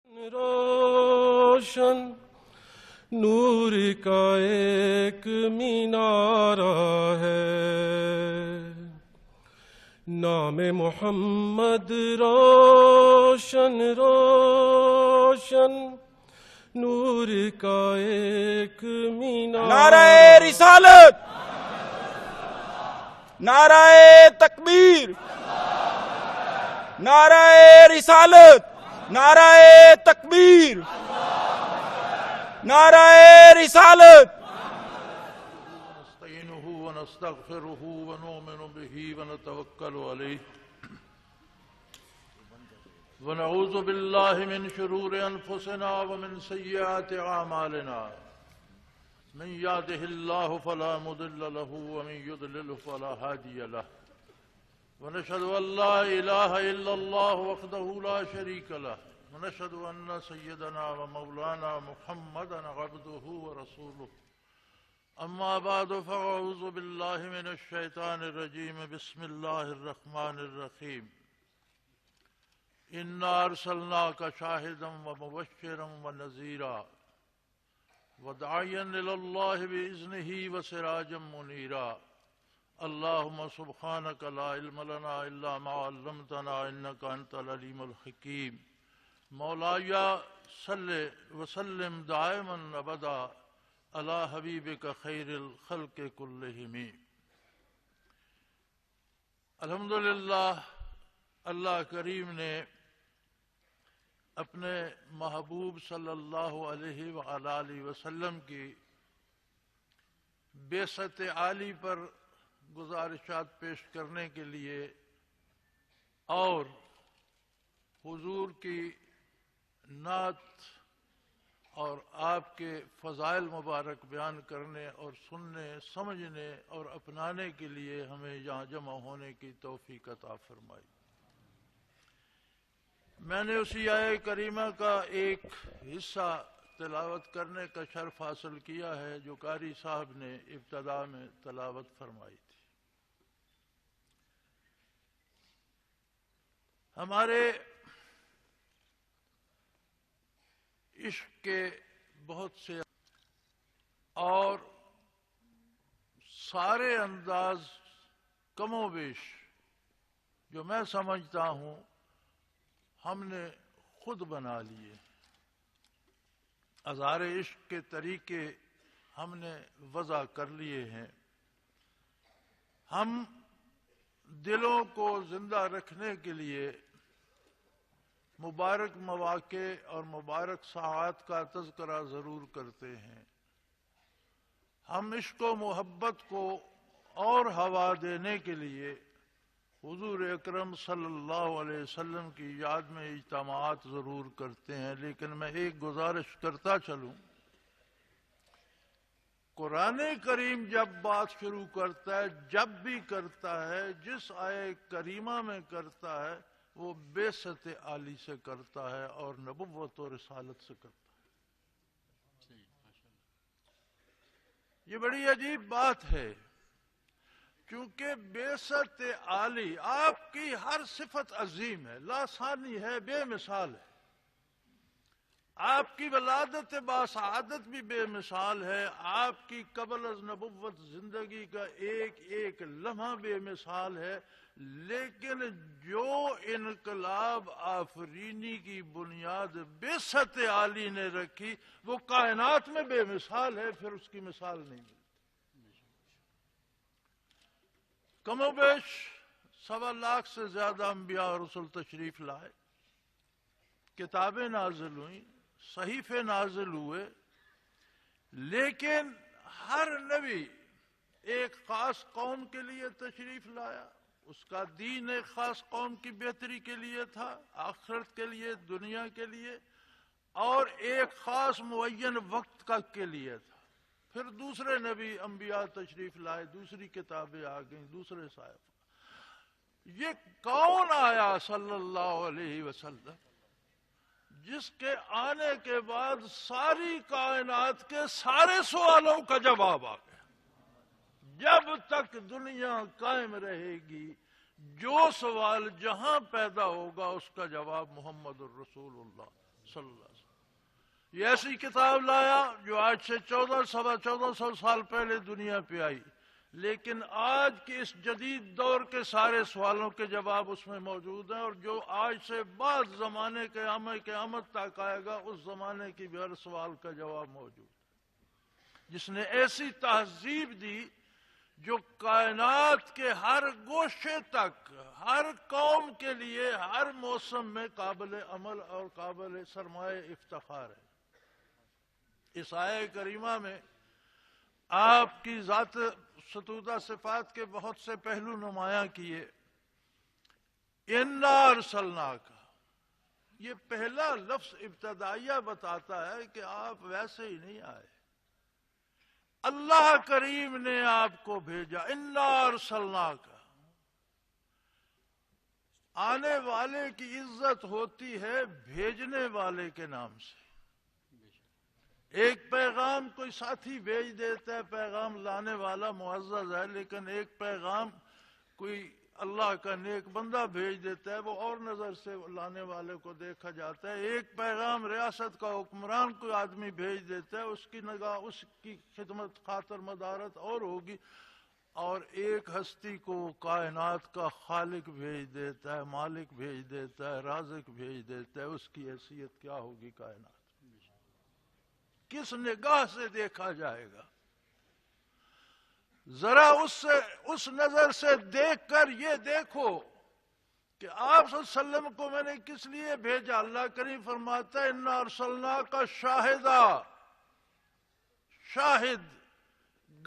روشن نور کا ایک مینارہ ہے، نام محمد روشن روشن نور کا ایک مینارہ۔ نعرہ رسالت، نعرہ تکبیر، نعرہ رسالت، نعرہ تکبیر، نعرہ رسالت۔ نستعینہ ونستغفرہ ونؤمن بہ ونتوکل علیہ ونعوذ باللہ من شرور انفسنا ومن سیئات اعمالنا، من یہدہ اللہ فلا مضل له ومن یضلل فلا ہادی له، ونشهد ان لا الہ الا اللہ وحدہ لا شریک له، ونشهد ان سیدنا ومولانا محمدا عبدہ ورسولہ، اما بعد فاعوذ باللہ من الشیطان الرجیم، بسم اللہ الرحمن الرحیم۔ انا ارسلناک شاہدا ومبشرا ونذیرا وداعیا الی اللہ باذنہ وسراجا منیرا، اللہم سبحانک لا علم لنا الا ما علمتنا انک انت العلیم الحکیم۔ مولاي صل وسلم دائما ابدا علی حبیبک خیر الخلق کلہم۔ الحمدللہ، اللہ کریم نے اپنے محبوب صلی اللہ علیہ وآلہ وسلم کی بعثت عالی پر گزارشات پیش کرنے کے لیے اور حضور کی نعت اور آپ کے فضائل مبارک بیان کرنے اور سننے، سمجھنے اور اپنانے کے لیے ہمیں یہاں جمع ہونے کی توفیق عطا فرمائی۔ میں نے اسی آیہ کریمہ کا ایک حصہ تلاوت کرنے کا شرف حاصل کیا ہے جو قاری صاحب نے ابتدا میں تلاوت فرمائی تھی۔ ہمارے عشق کے بہت سے اور سارے انداز کم و بیش جو میں سمجھتا ہوں ہم نے خود بنا لیے، اظہار عشق کے طریقے ہم نے وضع کر لیے ہیں۔ ہم دلوں کو زندہ رکھنے کے لیے مبارک مواقع اور مبارک ساعات کا تذکرہ ضرور کرتے ہیں۔ ہم عشق و محبت کو اور ہوا دینے کے لیے حضور اکرم صلی اللہ علیہ وسلم کی یاد میں اجتماعات ضرور کرتے ہیں، لیکن میں ایک گزارش کرتا چلوں، قرآن کریم جب بات شروع کرتا ہے، جب بھی کرتا ہے، جس آیہ کریمہ میں کرتا ہے وہ بعثت عالی سے کرتا ہے اور نبوت و رسالت سے کرتا ہے۔ یہ بڑی عجیب بات ہے، کیونکہ بعثت عالی آپ کی ہر صفت عظیم ہے، لاسانی ہے، بے مثال ہے۔ آپ کی ولادت باسعادت بھی بے مثال ہے، آپ کی قبل از نبوت زندگی کا ایک ایک لمحہ بے مثال ہے، لیکن جو انقلاب آفرینی کی بنیاد بعثت عالی نے رکھی وہ کائنات میں بے مثال ہے، پھر اس کی مثال نہیں ملتی۔ کم و بیش 1.25 لاکھ سے زیادہ انبیاء اور رسول تشریف لائے، کتابیں نازل ہوئیں، صحیفے نازل ہوئے، لیکن ہر نبی ایک خاص قوم کے لیے تشریف لایا، اس کا دین ایک خاص قوم کی بہتری کے لیے تھا، آخرت کے لیے، دنیا کے لیے، اور ایک خاص معین وقت کا کے لیے تھا۔ پھر دوسرے نبی انبیاء تشریف لائے، دوسری کتابیں آ گئیں، دوسرے صحائف۔ یہ کون آیا صلی اللہ علیہ وسلم جس کے آنے کے بعد ساری کائنات کے سارے سوالوں کا جواب آ گیا؟ جب تک دنیا قائم رہے گی جو سوال جہاں پیدا ہوگا اس کا جواب محمد الرسول اللہ صلی اللہ علیہ وسلم۔ یہ ایسی کتاب لایا جو آج سے 1400 سال پہلے دنیا پہ آئی، لیکن آج کے اس جدید دور کے سارے سوالوں کے جواب اس میں موجود ہیں، اور جو آج سے بعد زمانے کے قیامت تک آئے گا اس زمانے کی بھی ہر سوال کا جواب موجود، جس نے ایسی تہذیب دی جو کائنات کے ہر گوشے تک، ہر قوم کے لیے ہر موسم میں قابل عمل اور قابل سرمایہ افتخار ہے۔ اس آیہ کریمہ میں آپ کی ذات ستودہ صفات کے بہت سے پہلو نمایاں کیے۔ اِنَّا أَرْسَلْنَاكَ، یہ پہلا لفظ ابتدائیہ بتاتا ہے کہ آپ ویسے ہی نہیں آئے، اللہ کریم نے آپ کو بھیجا۔ اِنَّا أَرْسَلْنَاكَ، آنے والے کی عزت ہوتی ہے بھیجنے والے کے نام سے۔ ایک پیغام کوئی ساتھی بھیج دیتا ہے، پیغام لانے والا معزز ہے، لیکن ایک پیغام کوئی اللہ کا نیک بندہ بھیج دیتا ہے، وہ اور نظر سے لانے والے کو دیکھا جاتا ہے۔ ایک پیغام ریاست کا حکمران کوئی آدمی بھیج دیتا ہے، اس کی نگاہ اس کی خدمت خاطر مدارت اور ہوگی، اور ایک ہستی کو کائنات کا خالق بھیج دیتا ہے، مالک بھیج دیتا ہے، رازق بھیج دیتا ہے، اس کی حیثیت کیا ہوگی کائنات؟ کس نگاہ سے دیکھا جائے گا؟ ذرا اس نظر سے دیکھ کر یہ دیکھو کہ آپ صلی اللہ علیہ وسلم کو میں نے کس لیے بھیجا۔ اللہ کریم فرماتا ہے اِنَّا أَرْسَلْنَاكَ شَاهِدًا، شاہد،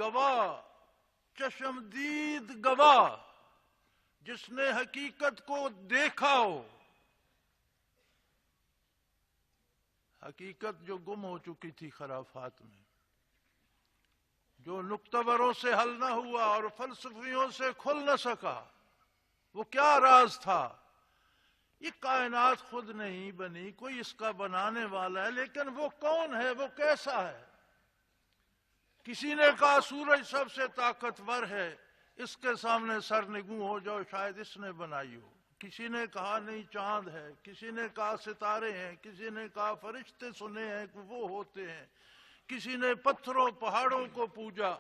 گواہ، چشمدید گواہ، جس نے حقیقت کو دیکھا ہو، حقیقت جو گم ہو چکی تھی خرافات میں، جو نکتبروں سے حل نہ ہوا اور فلسفیوں سے کھل نہ سکا، وہ کیا راز تھا؟ یہ کائنات خود نہیں بنی، کوئی اس کا بنانے والا ہے، لیکن وہ کون ہے، وہ کیسا ہے؟ کسی نے کہا سورج سب سے طاقتور ہے، اس کے سامنے سرنگوں ہو جاؤ، شاید اس نے بنائی ہو۔ کسی نے کہا نہیں چاند ہے، کسی نے کہا ستارے ہیں، کسی نے کہا فرشتے سنے ہیں کہ وہ ہوتے ہیں، کسی نے پتھروں پہاڑوں کو پوجا،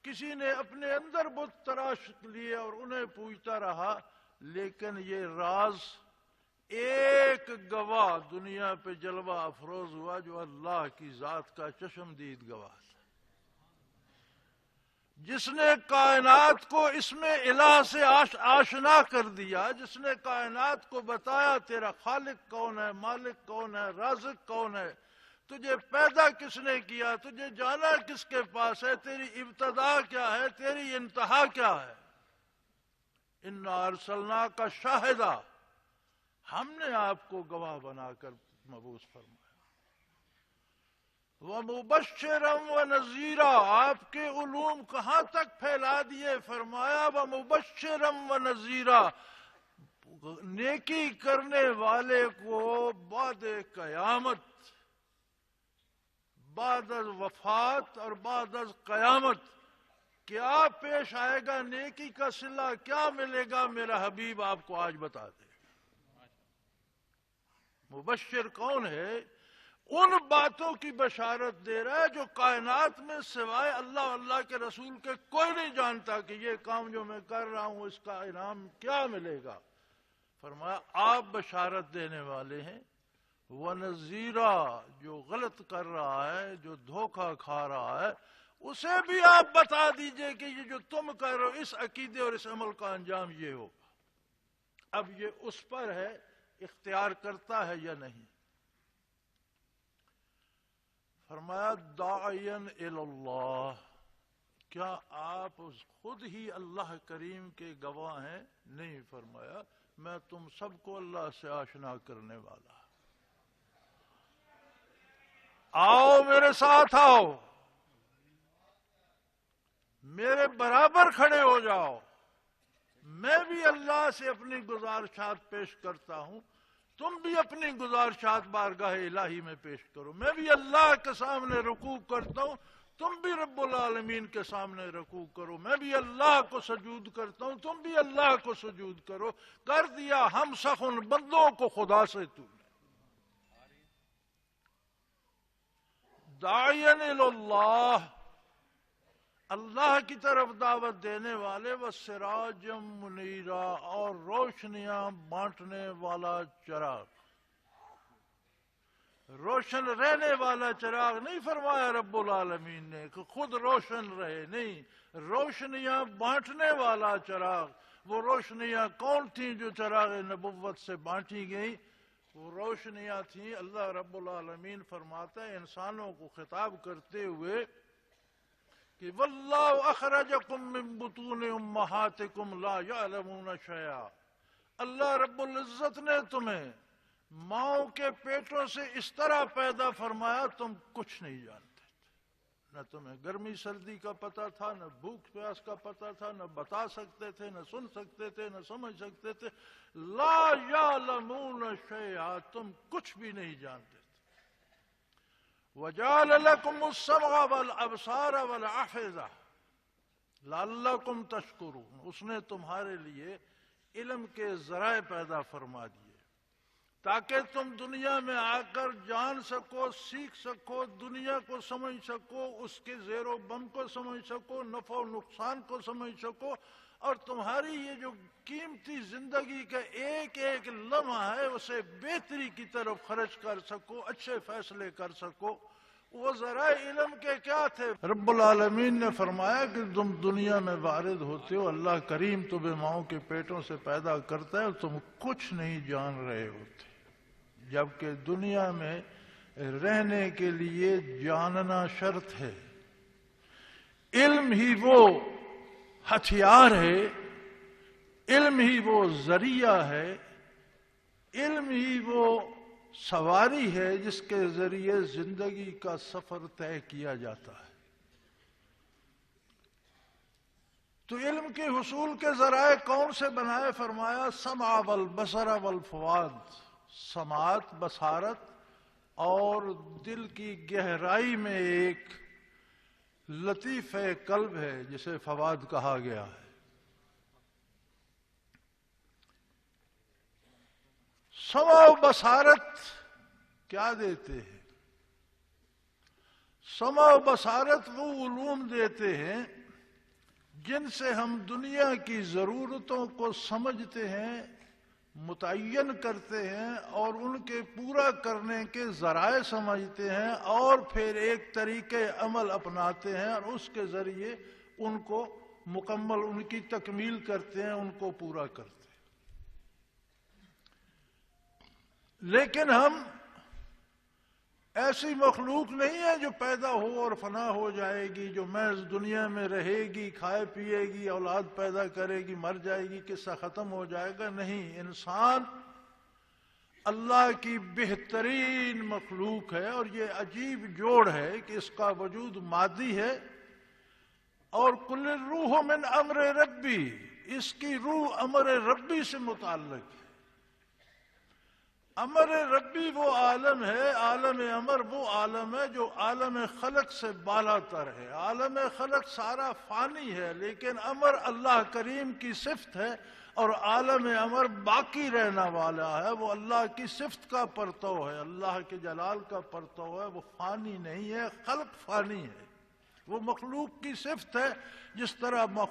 کسی نے اپنے اندر بت تراش لیے اور انہیں پوجتا رہا، لیکن یہ راز ایک گواہ دنیا پہ جلوہ افروز ہوا جو اللہ کی ذات کا چشمدید گواہ تھا، جس نے کائنات کو اس میں الہ سے آشنا کر دیا، جس نے کائنات کو بتایا تیرا خالق کون ہے، مالک کون ہے، رازق کون ہے، تجھے پیدا کس نے کیا، تجھے جانا کس کے پاس ہے، تیری ابتدا کیا ہے، تیری انتہا کیا ہے۔ اِنَّا أَرْسَلْنَاكَ شَاهِدًا، ہم نے آپ کو گواہ بنا کر مبعوث فرمایا۔ وَمُبَشِّرًا وَنَذِيرًا، آپ کے علوم کہاں تک پھیلا دیے؟ فرمایا وَمُبَشِّرًا وَنَذِيرًا، نیکی کرنے والے کو بعد قیامت، بعد از وفات اور بعد از قیامت کیا پیش آئے گا، نیکی کا صلہ کیا ملے گا، میرا حبیب آپ کو آج بتا دے۔ مبشر کون ہے؟ ان باتوں کی بشارت دے رہا ہے جو کائنات میں سوائے اللہ اور اللہ کے رسول کے کوئی نہیں جانتا کہ یہ کام جو میں کر رہا ہوں اس کا انعام کیا ملے گا۔ فرمایا آپ بشارت دینے والے ہیں، وَنَذِيرًا، جو غلط کر رہا ہے، جو دھوکہ کھا رہا ہے، اسے بھی آپ بتا دیجئے کہ یہ جو تم کر رہے ہو اس عقیدے اور اس عمل کا انجام یہ ہوگا۔ اب یہ اس پر ہے اختیار کرتا ہے یا نہیں۔ فرمایا داعین الی اللہ، کیا آپ خود ہی اللہ کریم کے گواہ ہیں؟ نہیں، فرمایا میں تم سب کو اللہ سے آشنا کرنے والا۔ آؤ میرے ساتھ، آؤ میرے برابر کھڑے ہو جاؤ، میں بھی اللہ سے اپنی گزارشات پیش کرتا ہوں، تم بھی اپنی گزارشات بارگاہ الہی میں پیش کرو۔ میں بھی اللہ کے سامنے رکوع کرتا ہوں، تم بھی رب العالمین کے سامنے رکوع کرو۔ میں بھی اللہ کو سجود کرتا ہوں، تم بھی اللہ کو سجود کرو۔ کر دیا ہم سخن بندوں کو خدا سے تو نے۔ داعین اللہ، اللہ کی طرف دعوت دینے والے، وسراجم منیرا، اور روشنیاں بانٹنے والا چراغ، روشن رہنے والا چراغ نہیں فرمایا رب العالمین نے کہ خود روشن رہے، نہیں، روشنیاں بانٹنے والا چراغ۔ وہ روشنیاں کون تھیں جو چراغ نبوت سے بانٹی گئیں؟ وہ روشنیاں تھیں، اللہ رب العالمین فرماتا ہے انسانوں کو خطاب کرتے ہوئے کہ واللہ اخرجکم من بطون امہاتکم لا یعلمون شیئا، اللہ رب العزت نے تمہیں ماؤں کے پیٹوں سے اس طرح پیدا فرمایا تم کچھ نہیں جانتے تھے، نہ تمہیں گرمی سردی کا پتہ تھا، نہ بھوک پیاس کا پتہ تھا، نہ بتا سکتے تھے، نہ سن سکتے تھے، نہ سمجھ سکتے تھے، لا یعلمون شیئا، تم کچھ بھی نہیں جانتے تھے۔ وَجَعَلَ لَكُمُ السَّمْعَ وَالْأَبْصَارَ وَالْأَفْئِدَةَ لَعَلَّكُمْ تَشْكُرُونَ، اس نے تمہارے لیے علم کے ذرائع پیدا فرما دیے تاکہ تم دنیا میں آ کر جان سکو، سیکھ سکو، دنیا کو سمجھ سکو، اس کے زیر و بم کو سمجھ سکو، نفع و نقصان کو سمجھ سکو، اور تمہاری یہ جو قیمتی زندگی کا ایک ایک لمحہ ہے اسے بہتری کی طرف خرچ کر سکو، اچھے فیصلے کر سکو۔ وہ ذرائع علم کے کیا تھے؟ رب العالمین نے فرمایا کہ تم دنیا میں وارد ہوتے ہو، اللہ کریم تمہیں ماؤں کے پیٹوں سے پیدا کرتا ہے اور تم کچھ نہیں جان رہے ہوتے، جبکہ دنیا میں رہنے کے لیے جاننا شرط ہے۔ علم ہی وہ ہتھیار ہے، علم ہی وہ ذریعہ ہے، علم ہی وہ سواری ہے جس کے ذریعے زندگی کا سفر طے کیا جاتا ہے۔ تو علم کے حصول کے ذرائع کون سے بنائے؟ فرمایا سمع والبصر والفؤاد، سماعت، بصارت اور دل کی گہرائی میں ایک لطیف قلب ہے جسے فؤاد کہا گیا ہے۔ سمع و بصارت کیا دیتے ہیں؟ سمع و بصارت وہ علوم دیتے ہیں جن سے ہم دنیا کی ضرورتوں کو سمجھتے ہیں، متعین کرتے ہیں اور ان کے پورا کرنے کے ذرائع سمجھتے ہیں، اور پھر ایک طریقے عمل اپناتے ہیں اور اس کے ذریعے ان کو مکمل، ان کی تکمیل کرتے ہیں، ان کو پورا کرتے ہیں۔ لیکن ہم ایسی مخلوق نہیں ہے جو پیدا ہو اور فنا ہو جائے گی، جو محض دنیا میں رہے گی، کھائے پیے گی، اولاد پیدا کرے گی، مر جائے گی، قصہ ختم ہو جائے گا۔ نہیں، انسان اللہ کی بہترین مخلوق ہے، اور یہ عجیب جوڑ ہے کہ اس کا وجود مادی ہے، اور کل الروح من امر ربی، اس کی روح امر ربی سے متعلق ہے۔ امر ربی وہ عالم ہے، عالم امر وہ عالم ہے جو عالم خلق سے بالا تر ہے۔ عالم خلق سارا فانی ہے، لیکن امر اللہ کریم کی صفت ہے، اور عالم امر باقی رہنا والا ہے، وہ اللہ کی صفت کا پرتو ہے، اللہ کے جلال کا پرتو ہے، وہ فانی نہیں ہے، خلق فانی ہے۔ وہ مخلوق کی صفت ہے، جس طرح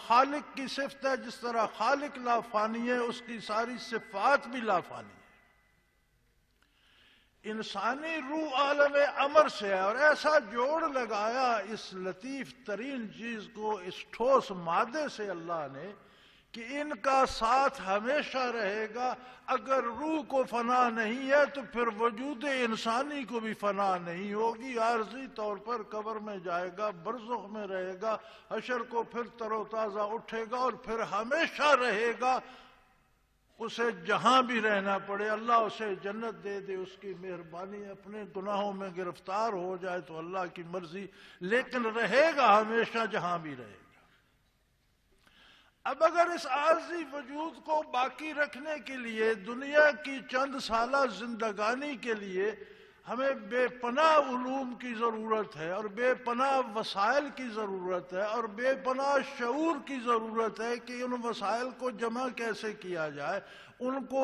خالق کی صفت ہے، جس طرح خالق لا فانی ہے، اس کی ساری صفات بھی لا فانی ہے۔ انسانی روح عالم امر سے ہے، اور ایسا جوڑ لگایا اس لطیف ترین چیز کو، اس ٹھوس مادے سے اللہ نے، کہ ان کا ساتھ ہمیشہ رہے گا۔ اگر روح کو فنا نہیں ہے تو پھر وجود انسانی کو بھی فنا نہیں ہوگی، عارضی طور پر قبر میں جائے گا، برزخ میں رہے گا، حشر کو پھر تر و تازہ اٹھے گا، اور پھر ہمیشہ رہے گا، اسے جہاں بھی رہنا پڑے، اللہ اسے جنت دے دے، اس کی مہربانی، اپنے گناہوں میں گرفتار ہو جائے تو اللہ کی مرضی، لیکن رہے گا ہمیشہ جہاں بھی رہے گا۔ اب اگر اس عارضی وجود کو باقی رکھنے کے لیے، دنیا کی چند سالہ زندگانی کے لیے ہمیں بے پناہ علوم کی ضرورت ہے، اور بے پناہ وسائل کی ضرورت ہے، اور بے پناہ شعور کی ضرورت ہے کہ ان وسائل کو جمع کیسے کیا جائے، ان کو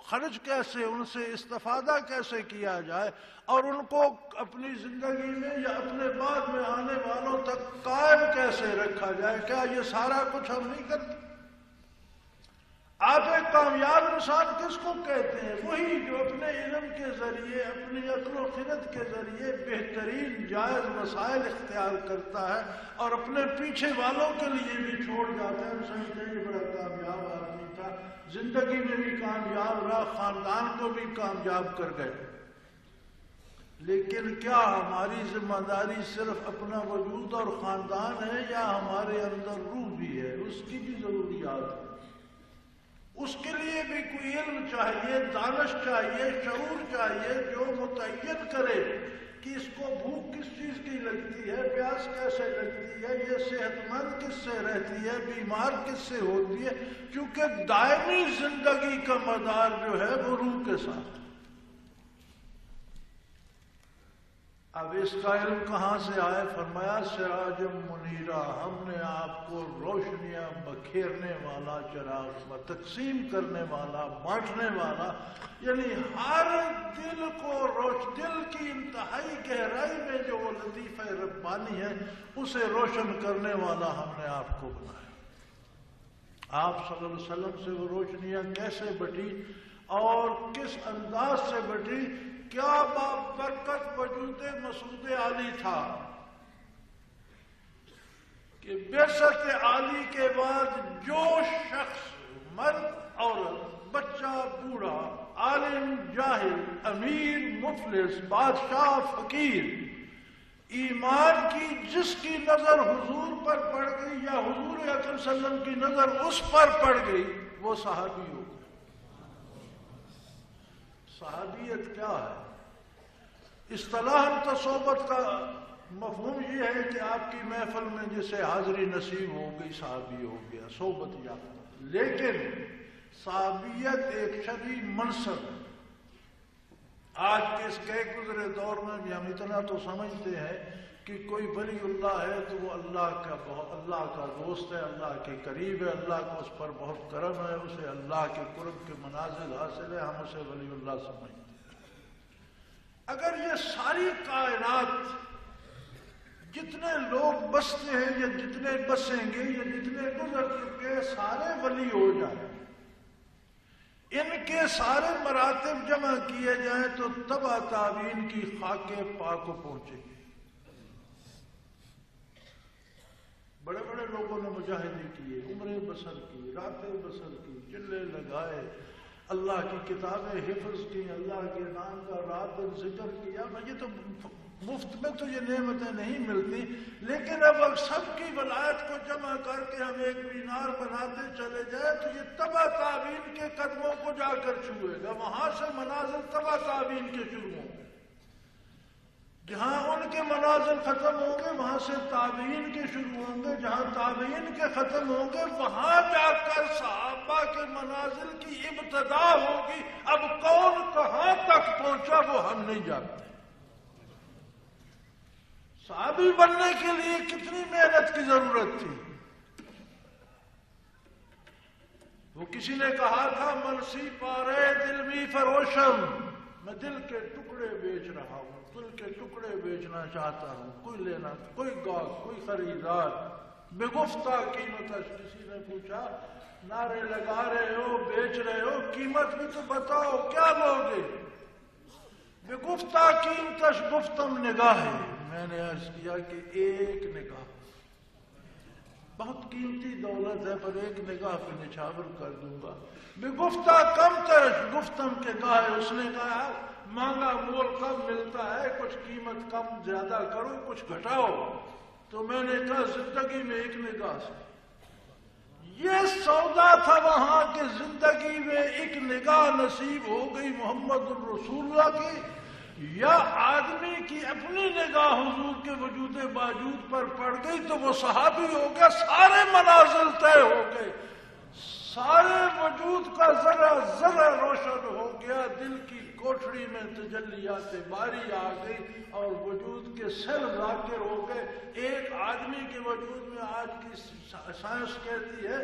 خرچ کیسے، ان سے استفادہ کیسے کیا جائے، اور ان کو اپنی زندگی میں یا اپنے بعد میں آنے والوں تک قائم کیسے رکھا جائے، کیا یہ سارا کچھ ہم نہیں کرتے؟ آپ ایک کامیاب انسان کس کو کہتے ہیں؟ وہی جو اپنے علم کے ذریعے، اپنی عقل و خرد کے ذریعے بہترین جائز وسائل اختیار کرتا ہے اور اپنے پیچھے والوں کے لیے بھی چھوڑ جاتا ہے۔ سمجھتے ہیں یہ بڑا کامیاب آدمی تھا، زندگی میں بھی کامیاب رہا، خاندان کو بھی کامیاب کر گئے۔ لیکن کیا ہماری ذمہ داری صرف اپنا وجود اور خاندان ہے، یا ہمارے اندر روح بھی ہے؟ اس کی بھی ضروریات ہے۔ اس کے لیے بھی کوئی علم چاہیے، دانش چاہیے، شعور چاہیے جو متعین کرے کہ اس کو بھوک کس چیز کی لگتی ہے، پیاس کیسے لگتی ہے، یہ صحت مند کس سے رہتی ہے، بیمار کس سے ہوتی ہے، کیونکہ دائمی زندگی کا مدار جو ہے وہ روح کے ساتھ۔ اب اس کا علم کہاں سے آئے؟ فرمایا سراج منیرہ، ہم نے آپ کو روشنیاں بکھیرنے والا چراغ، تقسیم کرنے والا، بانٹنے والا، یعنی ہر دل کو دل کی انتہائی گہرائی میں جو وہ لطیفہ ربانی ہے اسے روشن کرنے والا ہم نے آپ کو بنایا۔ آپ صلی اللہ علیہ وسلم سے وہ روشنیاں کیسے بٹی اور کس انداز سے بٹی؟ کیا برکت وجود مسعود عالی تھا کہ بعثت عالی کے بعد جو شخص، مرد عورت، بچہ بوڑھا، عالم جاہل، امیر مفلس، بادشاہ فقیر، ایمان کی جس کی نظر حضور پر پڑ گئی یا حضور اکرم صلی اللہ علیہ وسلم کی نظر اس پر پڑ گئی، وہ صحابی ہو گئے۔ صحابیت کیا ہے؟ اصطلاحاً تو صحبت کا مفہوم یہ ہے کہ آپ کی محفل میں جسے حاضری نصیب ہو گئی صحابی ہو گیا، صحبت یافتہ۔ لیکن صحابیت ایک شرعی منصب ہے۔ آج کے اس گئے گزرے دور میں بھی ہم اتنا تو سمجھتے ہیں کہ کوئی ولی اللہ ہے تو وہ اللہ کا دوست ہے، اللہ کے قریب ہے، اللہ کو اس پر بہت کرم ہے، اسے اللہ کے قرب کے منازل حاصل ہے، ہم اسے ولی اللہ سمجھتے ہیں۔ اگر یہ ساری کائنات، جتنے لوگ بستے ہیں یا جتنے بسیں گے یا جتنے گزر چکے سارے ولی ہو جائیں، ان کے سارے مراتب جمع کیے جائیں تو تبا تابعین کی خاک پاک کو پہنچے گی۔ بڑے بڑے لوگوں نے مجاہدے کیے، عمریں بسر کی، راتیں بسر کی، چلے لگائے، اللہ کی کتابیں حفظ کی، اللہ کے نام کا رات دن ذکر کیا۔ یہ تو مفت میں تو یہ نعمتیں نہیں ملتی، لیکن اب سب کی ولایت کو جمع کر کے ہم ایک مینار بناتے چلے جائیں تو یہ تبا تابعین کے قدموں کو جا کر چھوئے گا۔ وہاں سے منازل تبا تابعین کے شروع ہوں گے، جہاں ان کے منازل ختم ہوں گے وہاں سے تابعین کے شروع ہوں گے، جہاں تابعین کے ختم ہوں گے وہاں جا کر صحابہ کے منازل کی ابتدا ہوگی۔ اب کون کہاں تک پہنچا وہ ہم نہیں جانتے۔ صحابی بننے کے لیے کتنی محنت کی ضرورت تھی۔ وہ کسی نے کہا تھا منسی پارے دل می فروشم، میں دل کے ٹکڑے بیچ رہا ہوں، دل کے ٹکڑے بیچنا چاہتا ہوں، کوئی لینا، کوئی گاہک، کوئی خریدار، بے گفتہ قیمت۔ کسی نے پوچھا نعرے لگا رہے ہو، بیچ رہے ہو، قیمت بھی تو بتاؤ کیا لوگے؟ بے گفتہ قیمتش گفتم نگاہ ہے۔ میں نے عرض کیا کہ ایک نگاہ بہت قیمتی دولت ہے، پر ایک نگاہ پہ نچھاور کر دوں گا۔ بے گفتہ کم ترش گفتم کے گاہ۔ اس نے کہا مانگا مول کم ملتا ہے، کچھ قیمت کم زیادہ کرو، کچھ گھٹاؤ۔ تو میں نے کہا زندگی میں ایک نگاہ سے یہ سودا تھا وہاں کہ زندگی میں ایک نگاہ نصیب ہو گئی محمد الرسول اللہ کی، یا آدمی کی اپنی نگاہ حضور کے وجود باوجود پر پڑ گئی تو وہ صحابی ہو گیا، سارے منازل طے ہو گئے۔ سارے وجود کا ذرا ذرا روشن ہو گیا، دل کی کوٹھڑی میں تجلیات باری آ گئی اور وجود کے سیل ذاکر ہو گئے۔ ایک آدمی کے وجود میں آج کی سائنس کہتی ہے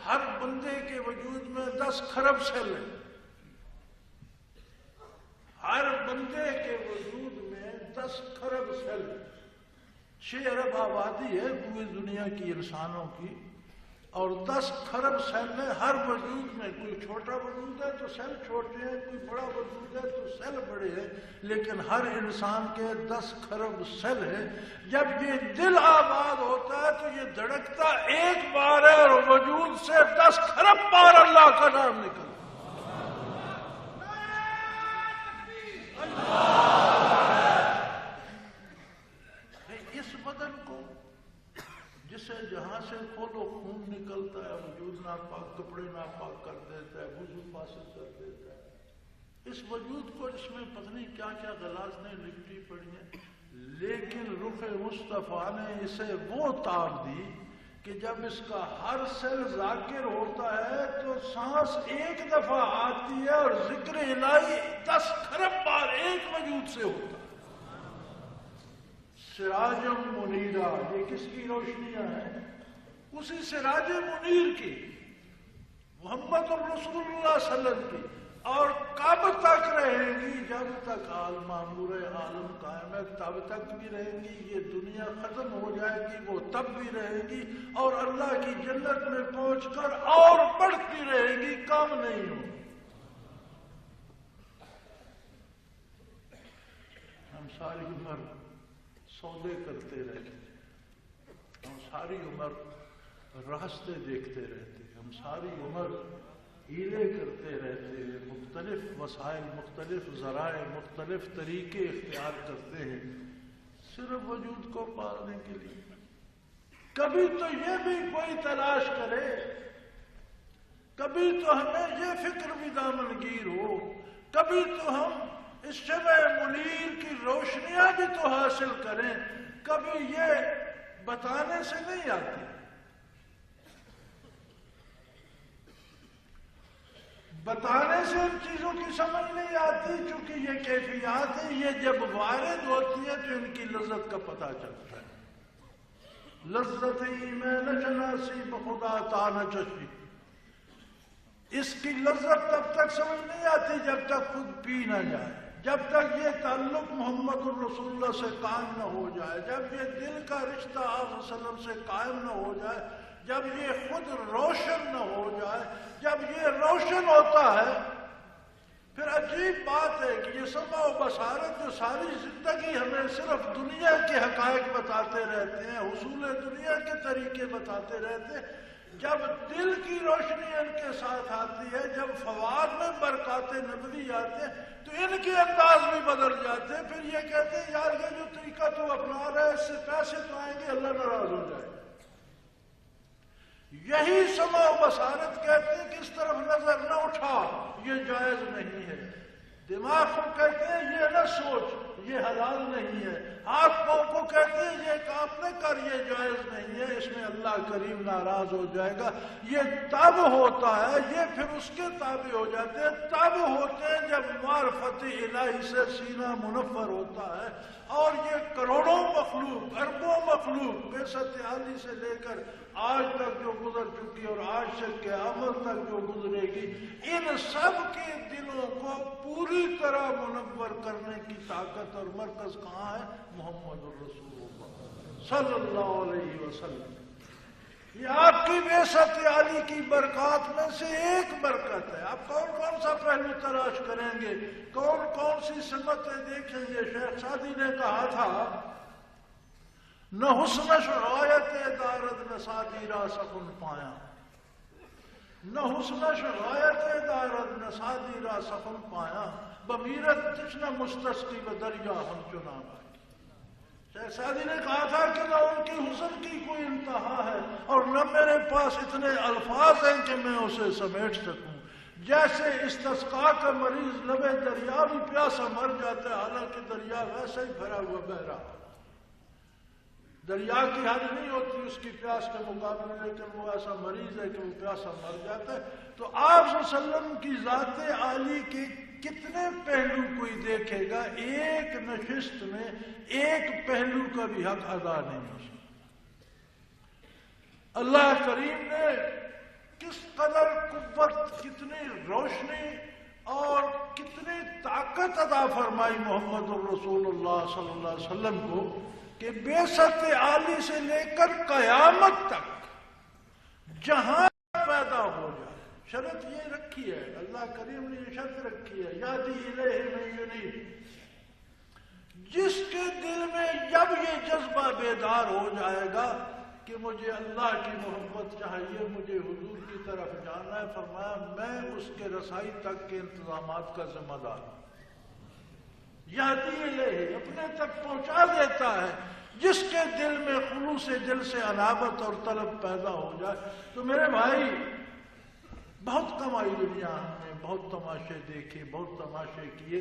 ہر بندے کے وجود میں 10 خرب سیل ہیں۔ ہر بندے کے وجود میں 10 خرب سیل، 6 ارب آبادی ہے پوری دنیا کی انسانوں کی، اور 10 خرب سیل ہے ہر وجود میں۔ کوئی چھوٹا وجود ہے تو سیل چھوٹے ہیں، کوئی بڑا وجود ہے تو سیل بڑے ہیں، لیکن ہر انسان کے 10 خرب سیل ہے۔ جب یہ دل آباد ہوتا ہے تو یہ دھڑکتا ایک بار ہے اور وجود سے 10 خرب بار اللہ کا نام نکلتا۔ اس بدن کو جسے جہاں سے کھولو خون نکلتا ہے، وجود ناپاک، کپڑے ناپاک کر دیتا ہے، وضو فاسد کر دیتا ہے۔ اس وجود کو جس میں پتہ نہیں کیا کیا غلاظتیں لپٹی پڑی ہیں، لیکن رخ مصطفیٰ نے اسے وہ تاب دی کہ جب اس کا ہر سیل ذاکر ہوتا ہے تو سانس ایک دفعہ آتی ہے اور ذکر الہی 10 خرب بار ایک وجود سے ہوتا ہے۔ سراجم منیرہ، یہ کس کی روشنیاں ہیں؟ اسی سراج منیر کی، محمد الرسول اللہ صلی اللہ علیہ وسلم کی، اور کب تک رہیں گی؟ جب تک معمور عالم قائم ہے تب تک بھی رہیں گی۔ یہ دنیا ختم ہو جائے گی وہ تب بھی رہے گی، اور اللہ کی جنت میں پہنچ کر اور بڑھتی رہے گی، کم نہیں ہو۔ ہم ساری عمر سودے کرتے رہتے ہیں، ہم ساری عمر راستے دیکھتے رہتے ہیں، ہم ساری عمر ہیلے کرتے رہتے ہیں، مختلف وسائل، مختلف ذرائع، مختلف طریقے اختیار کرتے ہیں صرف وجود کو پالنے کے لیے۔ کبھی تو یہ بھی کوئی تلاش کرے، کبھی تو ہمیں یہ فکر بھی دامنگیر ہو، کبھی تو ہم اس شمع منیر کی روشنیاں بھی تو حاصل کریں۔ کبھی یہ بتانے سے نہیں آتی، بتانے سے ان چیزوں کی سمجھ نہیں آتی، چونکہ یہ کیفیات ہیں، یہ جب وارد ہوتی ہے تو ان کی لذت کا پتہ چلتا ہے۔ لذتی میں نہ چناسی بخدا تا نہ چشی، اس کی لذت تب تک سمجھ نہیں آتی جب تک خود پی نہ جائے، جب تک یہ تعلق محمد الرسول اللہ سے قائم نہ ہو جائے، جب یہ دل کا رشتہ آپ صلی اللہ علیہ وسلم سے قائم نہ ہو جائے، جب یہ خود روشن نہ ہو جائے۔ جب یہ روشن ہوتا ہے پھر عجیب بات ہے کہ یہ سمع و بصارت جو ساری زندگی ہمیں صرف دنیا کے حقائق بتاتے رہتے ہیں، حصول دنیا کے طریقے بتاتے رہتے ہیں، جب دل کی روشنی ان کے ساتھ آتی ہے، جب فواد میں برکات نبوی آتے ہیں تو ان کے انداز بھی بدل جاتے ہیں۔ پھر یہ کہتے ہیں یار یہ جو طریقہ تو اپنا رہا ہے اس سے پیسے تو آئیں گے، اللہ ناراض ہو جائے۔ یہی سمع و بصارت کہتے ہیں کہ اس طرف نظر نہ اٹھا، یہ جائز نہیں ہے۔ دماغ کو کہتے ہیں یہ نہ سوچ، یہ حلال نہیں ہے۔ ہاتھ پاؤں کو کہتے ہیں یہ کام نہ کر، یہ جائز نہیں ہے، اس میں اللہ کریم ناراض ہو جائے گا۔ یہ تب ہوتا ہے، یہ پھر اس کے تابع ہو جاتے ہیں، تب ہوتے ہیں جب معرفت الہی سے سینہ منور ہوتا ہے، اور یہ کروڑوں مخلوق، اربوں مخلوق بعثت عالی سے لے کر آج تک جو گزر چکی اور آج سے قیامت تک جو گزرے گی، ان سب کے دلوں کو پوری طرح منور کرنے کی طاقت اور مرکز کہاں ہے؟ محمد الرسول اللہ صلی اللہ علیہ وسلم۔ یہ آپ کی بعثت عالی کی برکات میں سے ایک برکت ہے۔ آپ کون کون سا پہلو تلاش کریں گے، کون کون سی سمتیں دیکھیں گے؟ شیخ سعدی نے کہا تھا نہ حسن شغایت دارد نہ سادی را سکن پایا، نہ حسن شغایت دارد نہ سادی را سکن پایا، بمیرت تشنہ مستسقی و دریا ہم چنا پائی۔ شیخ سعدی نے کہا تھا کہ نہ ان کی حسن کی کوئی انتہا ہے اور نہ میرے پاس اتنے الفاظ ہیں کہ میں اسے سمیٹ سکوں۔ جیسے استسقاء کا مریض لبے دریا بھی پیاسا مر جاتا ہے، حالانکہ دریا ویسے ہی بھرا ہوا بہ رہا۔ دریا کی حد نہیں ہوتی اس کی پیاس کے مقابلے، لیکن وہ ایسا مریض ہے کہ وہ پیاسا مر جاتا ہے۔ تو آپ صلی اللہ علیہ وسلم کی ذات عالی کے کتنے پہلو کوئی دیکھے گا، ایک نشست میں ایک پہلو کا بھی حق ادا نہیں ہو سکتا۔ اللہ کریم نے کس قدر قوت، کتنی روشنی اور کتنی طاقت عطا فرمائی محمد الرسول اللہ صلی اللہ علیہ وسلم کو کہ بعثت عالی سے لے کر قیامت تک جہاں پیدا ہو جائے، شرط یہ رکھی ہے، اللہ کریم نے یہ شرط رکھی ہے، یادی الیہ من ینیب، جس کے دل میں جب یہ جذبہ بیدار ہو جائے گا کہ مجھے اللہ کی محبت چاہیے، مجھے حضور کی طرف جانا ہے، فرمایا میں اس کے رسائی تک کے انتظامات کا ذمہ دار ہوں۔ یادی الیہ، اپنے تک پہنچا دیتا ہے۔ جس کے دل میں خلوص دل سے انابت اور طلب پیدا ہو جائے۔ تو میرے بھائی، بہت کمائی دنیا ہم نے، بہت تماشے دیکھے، بہت تماشے کیے،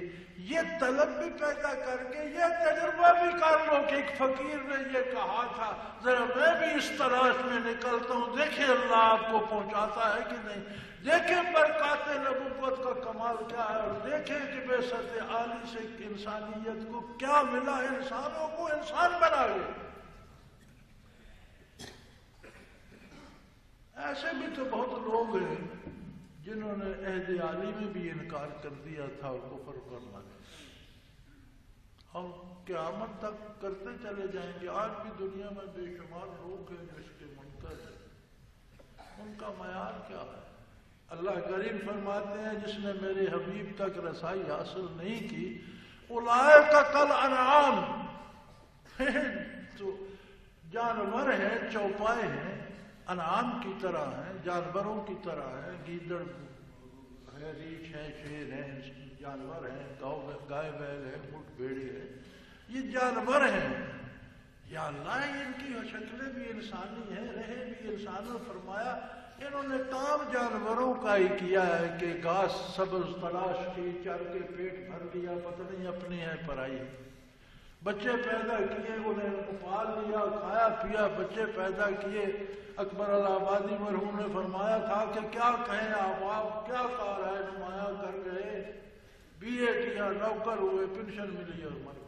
یہ طلب بھی پیدا کر کے یہ تجربہ بھی کر لو کہ ایک فقیر نے یہ کہا تھا، ذرا میں بھی اس تلاش میں نکلتا ہوں، دیکھیں اللہ آپ کو پہنچاتا ہے کہ نہیں، دیکھیں برکات نبوت کا کمال کیا ہے، اور دیکھیں کہ بعثت عالی سے انسانیت کو کیا ملا، انسانوں کو انسان بنا گیا۔ ایسے بھی تو بہت لوگ ہیں جنہوں نے عہد عالی میں بھی انکار کر دیا تھا اور کفر فرما دیا، اور قیامت تک کرتے چلے جائیں گے۔ آج بھی دنیا میں بے شمار لوگ ہیں جو اس کے منکر ہیں، ان کا معیار کیا ہے؟ اللہ کریم فرماتے ہیں جس نے میرے حبیب تک رسائی حاصل نہیں کی، اولئک کالانعام، تو جانور ہیں، چوپائے ہیں، انعام کی طرح ہیں، جانوروں کی طرح ہیں، گیدڑ ہے، ریچھ ہے، شیر ہیں، جانور ہیں، گائے بیل ہے، اونٹ بھیڑی ہے، یہ جانور ہیں۔ یا اللہ ان کی شکلیں بھی انسانی ہیں، رہے بھی انسانوں، فرمایا انہوں نے کام جانوروں کا ہی کیا ہے کہ گھاس سبز تلاش کی، چر کے پیٹ بھر لیا، پتہ نہیں اپنی ہے پرائی ہے، بچے پیدا کیے، انہیں ان کو پال لیا، کھایا پیا، بچے پیدا کیے۔ اکبر الآبادی مرحوم نے فرمایا تھا کہ کیا کہیں آپ کیا کہا رہے، نمایاں کر گئے، بی اے کیا، نوکر ہوئے، پینشن ملی اور مر گئے۔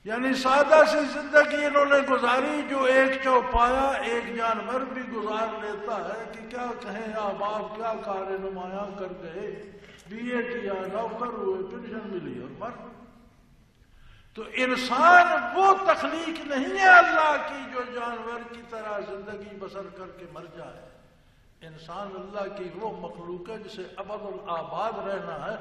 یعنی سادہ سی زندگی انہوں نے گزاری جو ایک چوپایا، ایک جانور بھی گزار لیتا ہے، کہ کیا کہیں آپ کیا کار نمایاں کر گئے، بی اے کیا، نوکر ہوئے، پینشن ملی اور مر گئے۔ تو انسان وہ تخلیق نہیں ہے اللہ کی جو جانور کی طرح زندگی بسر کر کے مر جائے۔ انسان اللہ کی وہ مخلوق ہے جسے ابد الآباد رہنا ہے،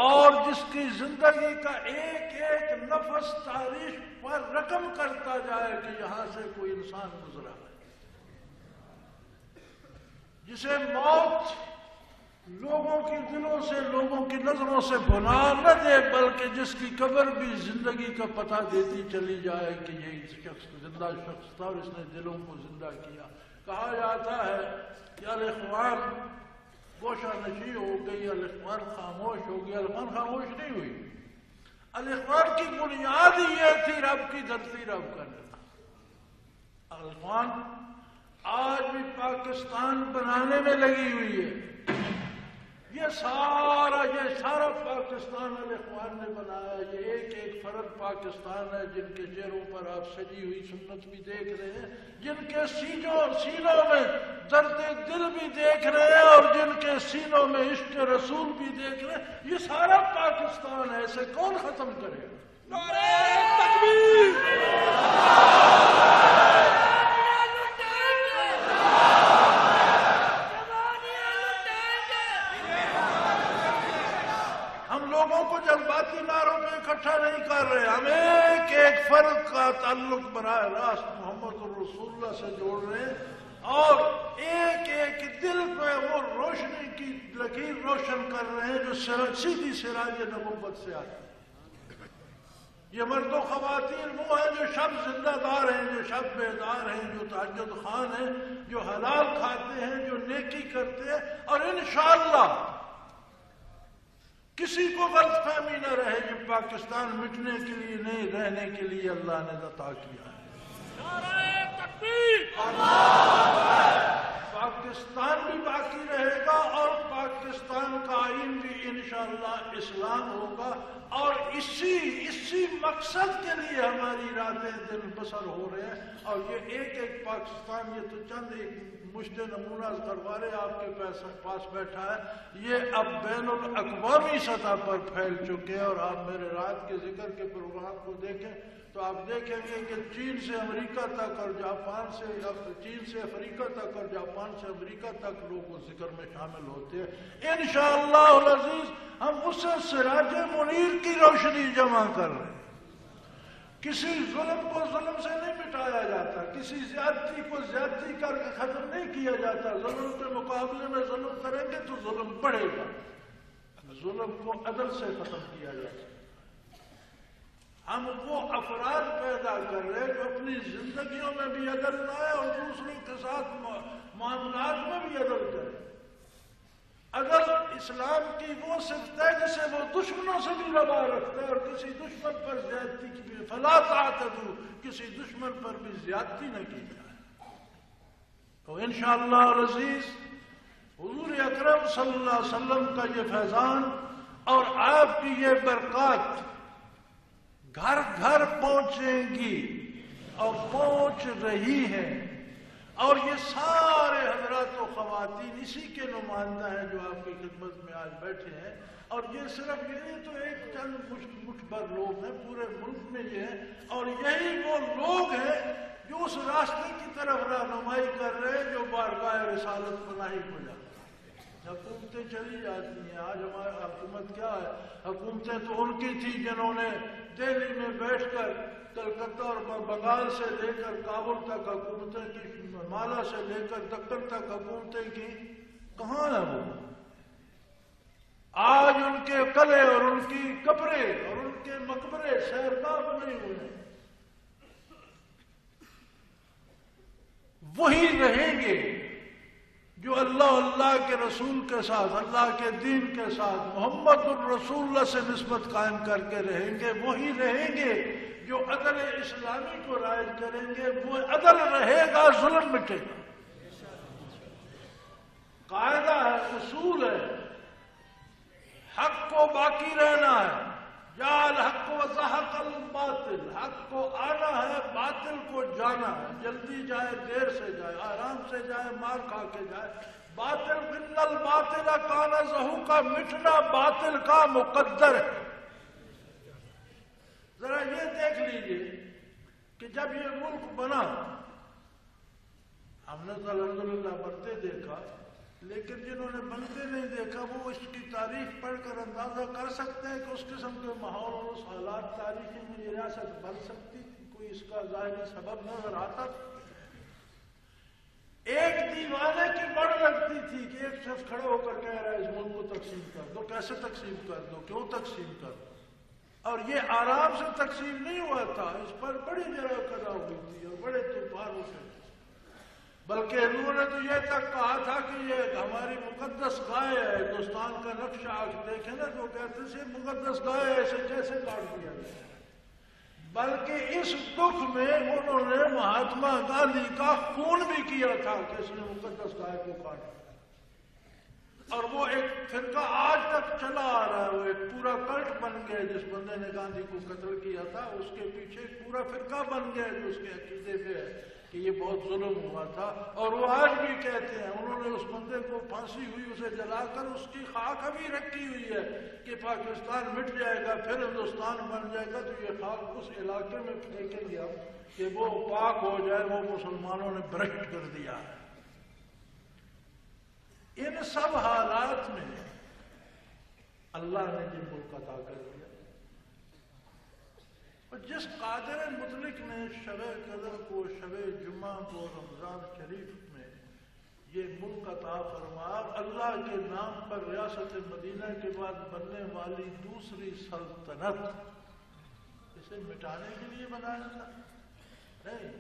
اور جس کی زندگی کا ایک ایک نفس تاریخ پر رقم کرتا جائے کہ یہاں سے کوئی انسان گزرا ہے، جسے موت لوگوں کی دلوں سے، لوگوں کی نظروں سے بھلا نہ دے، بلکہ جس کی قبر بھی زندگی کا پتہ دیتی چلی جائے کہ یہ شخص زندہ شخص تھا اور اس نے دلوں کو زندہ کیا۔ کہا جاتا ہے کہ الاخوان گوشہ نشی ہو گئی، الاخوان خاموش ہو گئی، الاخوان خاموش نہیں ہوئی۔ الاخوان کی بنیاد ہی یہ تھی رب کی دھرتی رب کرنا۔ الاخوان آج بھی پاکستان بنانے میں لگی ہوئی ہے، یہ سارا پاکستان الاخوان نے بنایا، یہ ایک ایک فرد پاکستان ہے جن کے چہروں پر آپ سجی ہوئی سنت بھی دیکھ رہے ہیں، جن کے سینوں میں درد دل بھی دیکھ رہے ہیں، اور جن کے سینوں میں عشق رسول بھی دیکھ رہے ہیں۔ یہ سارا پاکستان ہے، اسے کون ختم کرے گا؟ نعرہ تکبیر! جذباتی نعروں پہ اکٹھا نہیں کر رہے، ہم ایک ایک فرد کا تعلق براہ راست محمد الرسول اللہ سے جوڑ رہے ہیں، اور ایک ایک دل پہ وہ روشنی کی لکیر روشن کر رہے ہیں جو سیدھی سراج نبوت سے آتی ہے۔ یہ مرد و خواتین وہ ہیں جو شب زندہ دار ہیں، جو شب بیدار ہیں، جو تہجد خوان ہیں، جو حلال کھاتے ہیں، جو نیکی کرتے ہیں، اور انشاءاللہ کسی کو غلط فہمی نہ رہے کہ پاکستان مٹنے کے لیے نہیں، رہنے کے لیے اللہ نے عطا کیا ہے۔ نعرہ تکبیر! پاکستان بھی باقی رہے گا اور پاکستان کا آئین بھی انشاءاللہ اسلام ہوگا، اور اسی مقصد کے لیے ہماری راتیں دن بسر ہو رہے ہیں۔ اور یہ ایک پاکستان، یہ تو چند ایک مشت نمونہ گروارے آپ کے پاس بیٹھا ہے، یہ اب بین الاقوامی سطح پر پھیل چکے ہیں۔ اور آپ میرے رات کے ذکر کے پروگرام کو دیکھیں تو آپ دیکھیں گے کہ چین سے امریکہ تک اور جاپان سے، چین سے افریقہ تک اور جاپان سے امریکہ تک لوگ اس ذکر میں شامل ہوتے ہیں۔ انشاءاللہ العزیز ہم اس سے سراج منیر کی روشنی جمع کر رہے ہیں۔ کسی ظلم کو ظلم سے نہیں مٹایا جاتا، کسی زیادتی کو زیادتی کر کے ختم نہیں کیا جاتا۔ ظلم کے مقابلے میں ظلم کریں گے تو ظلم بڑھے گا، ظلم کو عدل سے ختم کیا جاتا۔ ہم وہ افراد پیدا کر رہے ہیں جو اپنی زندگیوں میں بھی عدل لائے اور دوسروں کے ساتھ معاملات میں بھی عدل کریں۔ عدل اسلام کی وہ صفت ہے جسے وہ دشمنوں سے بھی لگا رکھتا ہے، اور کسی دشمن پر زیادتی کی بھی فلا تعتدوا، کسی دشمن پر بھی زیادتی نہ کی جائے۔ تو انشاءاللہ العزیز حضور اکرم صلی اللہ علیہ وسلم کا یہ فیضان اور آپ کی یہ برکات گھر گھر پہنچیں گی اور پہنچ رہی ہیں، اور یہ سارے حضرات و خواتین اسی کے نمائندہ ہیں جو آپ کی خدمت میں آج بیٹھے ہیں۔ اور یہ صرف یہ تو ایک چند مٹھ بھر لوگ ہیں، پورے ملک میں یہ ہیں، اور یہی وہ لوگ ہیں جو اس راستے کی طرف رہنمائی کر رہے ہیں جو بارگاہ رسالت پناہی ہو جاتے ہیں۔ حکومتیں چلی جاتی ہیں، آج ہماری حکومت کیا ہے؟ حکومتیں تو ان کی تھی جنہوں نے دہلی میں بیٹھ کر کلکتہ اور بنگال سے لے کر کابل تک حکومتیں کی، مالا سے لے کر دکن تک حکومتیں کی۔ کہاں ہے وہ؟ آج ان کے قلعے اور ان کی قبریں اور ان کے مقبرے سیرگاہ بنے ہوئے ہیں۔ وہی رہیں گے جو اللہ کے رسول کے ساتھ، اللہ کے دین کے ساتھ محمد الرسول اللہ سے نسبت قائم کر کے رہیں گے، وہی رہیں گے جو عدل اسلامی کو رائج کریں گے۔ وہ عدل رہے گا، ظلم مٹے گا۔ قاعدہ ہے، اصول ہے، حق کو باقی رہنا ہے۔ یا الحق و زحق الباطل، حق کو آنا ہے، باطل کو جانا ہے۔ جلدی جائے، دیر سے جائے، آرام سے جائے، مار کھا کے جائے۔ باطل ان الباطل کان زہوقا، مٹنا باطل کا مقدر ہے۔ ذرا یہ دیکھ لیجئے کہ جب یہ ملک بنا، ہم نے تو الحمدللہ بنتے دیکھا، لیکن جنہوں نے بنتے نہیں دیکھا وہ اس کی تاریخ پڑھ کر اندازہ کر سکتے ہیں کہ اس قسم کے ماحول اور اس حالات تاریخی میں یہ ریاست بن سکتی، کوئی اس کا ظاہری سبب نظر آتا۔ ایک دیوانے کی بڑھ لگتی تھی کہ ایک شخص کھڑا ہو کر کہہ رہا ہے اس ملک کو تقسیم کر دو، کیسے تقسیم کر دو، کیوں تقسیم کر دو؟ اور یہ آرام سے تقسیم نہیں ہوا تھا، اس پر بڑی جگہ قضا ہوئی تھی اور بڑے طوفان اٹھے تھے۔ بلکہ انہوں نے تو یہ تک کہا تھا کہ یہ ہماری مقدس گائے ہے، ہندوستان کا نقشہ آج دیکھیں نا، جو کہتے تھے مقدس گائے ہے، اسے کیسے کاٹ دیا گیا۔ بلکہ اس دکھ میں انہوں نے مہاتما گاندھی کا خون بھی کیا تھا کہ اس نے مقدس گائے کو کاٹ دیا۔ اور وہ ایک فرقہ آج تک چلا آ رہا ہے، وہ ایک پورا کلٹ بن گیا جس بندے نے گاندھی کو قتل کیا تھا، اس کے پیچھے ایک پورا فرقہ بن گیا جو اس کے عقیدے پہ ہے کہ یہ بہت ظلم ہوا تھا۔ اور وہ آج بھی کہتے ہیں، انہوں نے اس بندے کو پھانسی ہوئی اسے جلا کر اس کی خاک ابھی رکھی ہوئی ہے کہ پاکستان مٹ جائے گا پھر ہندوستان بن جائے گا تو یہ خاک اس علاقے میں پھینکیں گے کہ وہ پاک ہو جائے، وہ مسلمانوں نے برشٹ کر دیا ہے۔ ان سب حالات میں اللہ نے یہ ملک عطا کر دیا، اور جس قادر مطلق نے شب قدر کو، شب جمعہ کو، رمضان شریف میں یہ ملک عطا فرمایا، اللہ کے نام پر ریاست مدینہ کے بعد بننے والی دوسری سلطنت، اسے مٹانے کے لیے بنایا تھا؟ نہیں،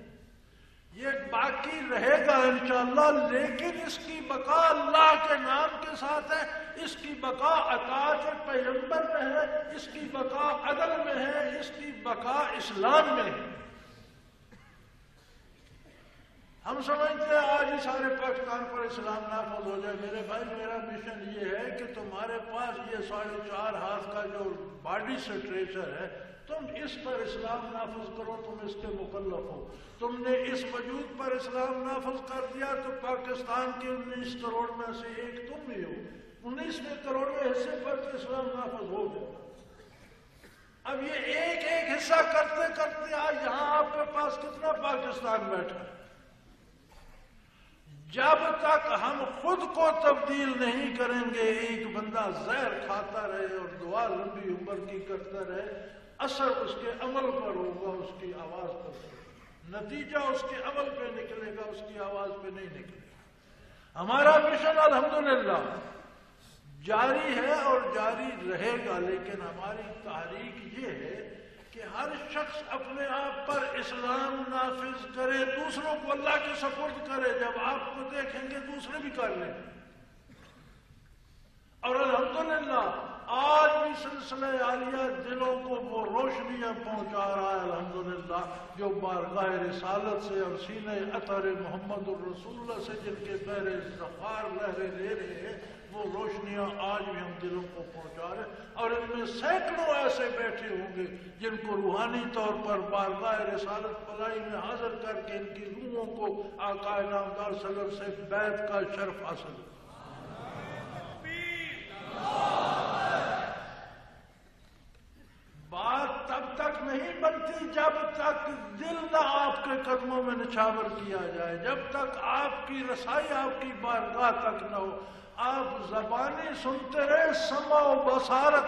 یہ باقی رہے گا انشاءاللہ، لیکن اس کی بقا اللہ کے نام کے ساتھ ہے، اس کی بقا اطاعت پیغمبر میں ہے، اس کی بقا عدل میں ہے، اس کی بقا اسلام میں ہے۔ ہم سمجھتے ہیں آج ہی سارے پاکستان پر اسلام نافذ ہو جائے۔ میرے بھائی، میرا مشن یہ ہے کہ تمہارے پاس یہ 4.5 ہاتھ کا جو باڈی سٹریچر ہے، تم اس پر اسلام نافذ کرو، تم اس کے مکلف ہو۔ تم نے اس وجود پر اسلام نافذ کر دیا تو پاکستان کے 19 کروڑ میں سے ایک تم ہی ہو۔ 19ویں کروڑویں حصے پر تو اسلام نافذ ہو گیا۔ اب یہ ایک ایک حصہ کرتے کرتے آج یہاں آپ کے پاس کتنا پاکستان بیٹھا ہے۔ جب تک ہم خود کو تبدیل نہیں کریں گے، ایک بندہ زہر کھاتا رہے اور دعا لمبی عمر کی کرتا رہے، اثر اس کے عمل پر ہوگا، اس کی آواز پر، نتیجہ اس کے عمل پہ نکلے گا، اس کی آواز پہ نہیں نکلے گا۔ ہمارا مشن الحمدللہ جاری ہے اور جاری رہے گا، لیکن ہماری تحریک یہ ہے کہ ہر شخص اپنے آپ پر اسلام نافذ کرے، دوسروں کو اللہ کے سپرد کرے۔ جب آپ کو دیکھیں گے دوسرے بھی کر لیں گے۔ اور الحمدللہ آج بھی سلسلہ عالیہ دلوں کو وہ روشنیاں پہنچا رہا ہے الحمدللہ، جو بارگاہ رسالت سے اور سینہ اطہر محمد الرسول اللہ سے جن کے پہرے زفار لہریں لے رہے ہیں، وہ روشنیاں آج بھی ہم دلوں کو پہنچا رہے ہیں۔ اور ان میں سینکڑوں ایسے بیٹھے ہوں گے جن کو روحانی طور پر بارگاہ رسالت پلائی میں حاضر کر کے ان کی روحوں کو آقا نامدار صلی اللہ علیہ وسلم سے بیعت کا شرف حاصل ہو۔ بات تب تک نہیں بنتی جب تک دل نہ آپ کے قدموں میں نچھاور کیا جائے، جب تک آپ کی رسائی آپ کی بارگاہ تک نہ ہو۔ آپ زبانی سنتے رہے، سمع و بصارت،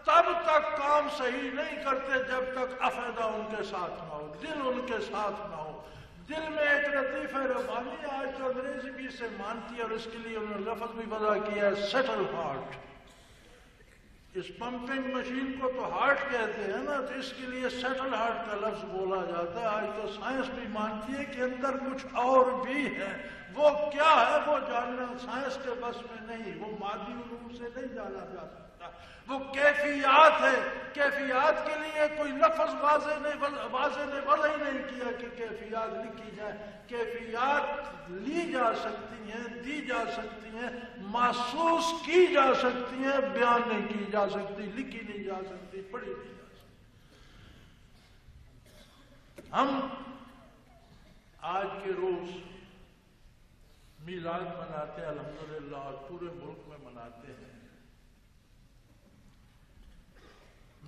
تب تک کام صحیح نہیں کرتے جب تک عقیدہ ان کے ساتھ نہ ہو، دل ان کے ساتھ نہ ہو۔ دل میں ایک لطیف ربانی آج تو انگریزی بھی اسے مانتی ہے اور اس کے لیے انہوں نے لفظ بھی وضع کیا ہے، سیٹل ہارٹ۔ اس پمپنگ مشین کو تو ہارٹ کہتے ہیں نا، تو اس کے لیے سیٹل ہارٹ کا لفظ بولا جاتا ہے۔ آج تو سائنس بھی مانتی ہے کہ اندر کچھ اور بھی ہے، وہ کیا ہے وہ جاننا سائنس کے بس میں نہیں، وہ مادی علوم سے نہیں جانا جا سکتا، وہ کیفیات ہے۔ کیفیات کے لیے کوئی لفظ واضح نے وضع ہی نہیں کیا کہ کیفیات لکھی جائے۔ کیفیات لی جا سکتی ہیں، دی جا سکتی ہیں، محسوس کی جا سکتی ہیں، بیان نہیں کی جا سکتی، لکھی نہیں جا سکتی، پڑھی نہیں جا سکتی۔ ہم آج کے روز میلاد مناتے ہیں الحمدللہ، اور پورے ملک میں مناتے ہیں۔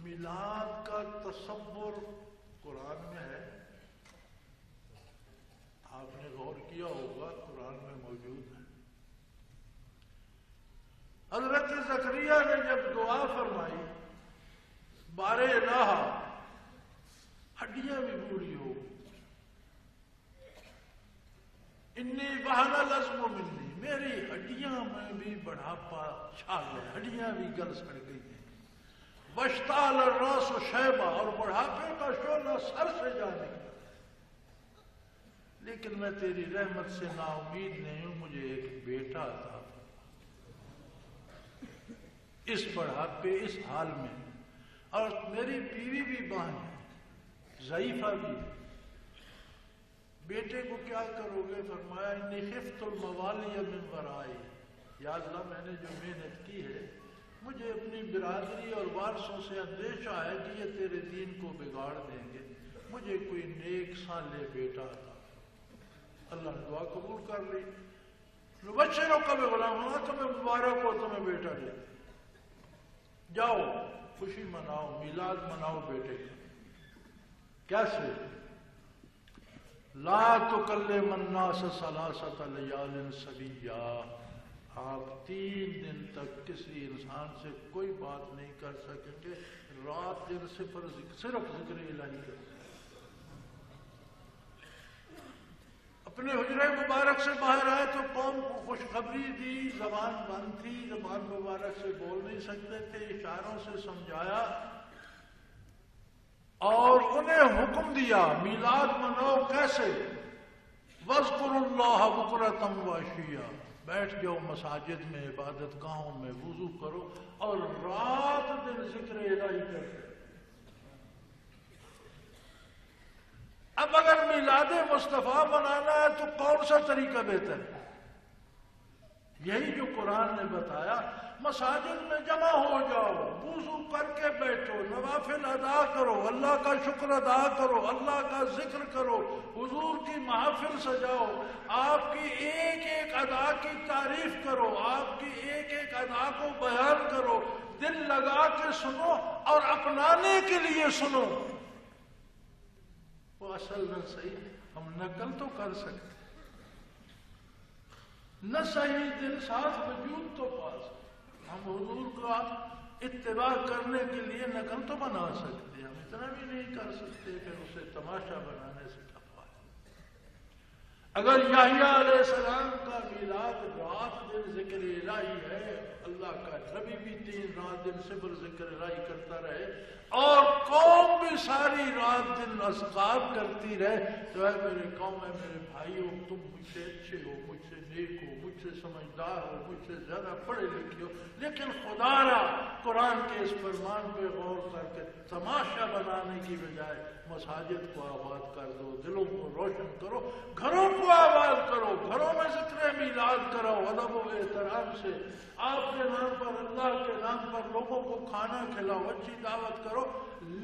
میلاد کا تصور قرآن میں ہے، آپ نے غور کیا ہوگا، قرآن میں موجود ہے۔ حضرت زکریا نے جب دعا فرمائی، بارے الہ، ہڈیاں بھی بوڑھی ہو گئی، انی وہن العظم منی، میری ہڈیاں میں بھی بڑھاپا چھا گیا، ہڈیاں بھی گل سڑ گئی ہیں، واشتعل الراس شیبہ، اور بڑھاپے کا شعلہ سر سے جا نکلا، لیکن میں تیری رحمت سے نا امید نہیں ہوں، مجھے ایک بیٹا تھا اس بڑھاپے، اس حال میں، اور میری بیوی بھی بہن ہے، ضعیفہ بھی ہے، بیٹے کو کیا کرو گے؟ فرمایا انی خفت الموالی من ورائی، یا اللہ میں نے جو محنت کی ہے، مجھے اپنی برادری اور وارثوں سے اندیشہ ہے کہ یہ تیرے دین کو بگاڑ دیں گے، مجھے کوئی نیک صالح بیٹا تھا۔ اللہ نے دعا قبول کر لی، نبشرک بغلام، تمہیں مبارک ہو، تمہیں بیٹا دے، جاؤ خوشی مناؤ، میلاد مناؤ بیٹے کا۔ کیسے؟ لا تکلم الناس ثلاثۃ لیال سویا، آپ 3 دن تک کسی انسان سے کوئی بات نہیں کر سکیں گے، رات دن صرف ذکر الہی کریں۔ اپنے حجرے مبارک سے باہر آئے تو قوم کو خوشخبری دی، زبان بند تھی، زبان مبارک سے بول نہیں سکتے تھے، اشاروں سے سمجھایا اور انہیں حکم دیا میلاد مناؤ۔ کیسے؟ وَاذْكُرُوا اللَّهَ بُكْرَةً وَعَشِيًّا، بیٹھ جاؤ مساجد میں، عبادت گاہوں میں، وضو کرو اور رات دن ذکر الہی کرتے۔ اب اگر میلاد مصطفیٰ منانا ہے تو کون سا طریقہ بہتر ہے؟ یہی جو قرآن نے بتایا، مساجد میں جمع ہو جاؤ، وضو کر کے بیٹھو، نوافل ادا کرو، اللہ کا شکر ادا کرو، اللہ کا ذکر کرو، حضور کی محفل سجاؤ، آپ کی ایک ایک ادا کی تعریف کرو، آپ کی ایک ایک ادا کو بیان کرو، دل لگا کے سنو اور اپنانے کے لیے سنو۔ وہ اصل نہ صحیح، ہم نقل تو کر سکتے، نہ صحیح دل ساتھ وجود تو پاس، ہم حضور کا اتباع کرنے کے لیے نقل تو بنا سکتے، ہم اتنا بھی نہیں کر سکتے کہ اسے تماشا بنانے سے ٹپا۔ اگر یحییٰ علیہ السلام کا میلاد رات دن ذکر الہی ہے، اللہ کا نبی بھی 3 رات دن صبر ذکر الہی کرتا رہے اور قوم بھی ساری رات دن اذکار کرتی رہے، تو اے میرے قوم، ہے میرے بھائیوں، تم مجھ سے اچھے ہو، مجھ سے نیک ہو، مجھ سے سمجھدار ہو، مجھ سے زیادہ پڑھے لکھے ہو، لیکن خدا را قرآن کے اس فرمان پہ غور کر کے تماشا بنانے کی بجائے مساجد کو آباد کر دو، دلوں کو روشن کرو، گھروں کو آباد کرو، گھروں میں ذکر میلاد کراؤ ادب و احترام سے، آپ کے نام پر، اللہ کے نام پر لوگوں کو کھانا کھلاؤ، اچھی دعوت کرو،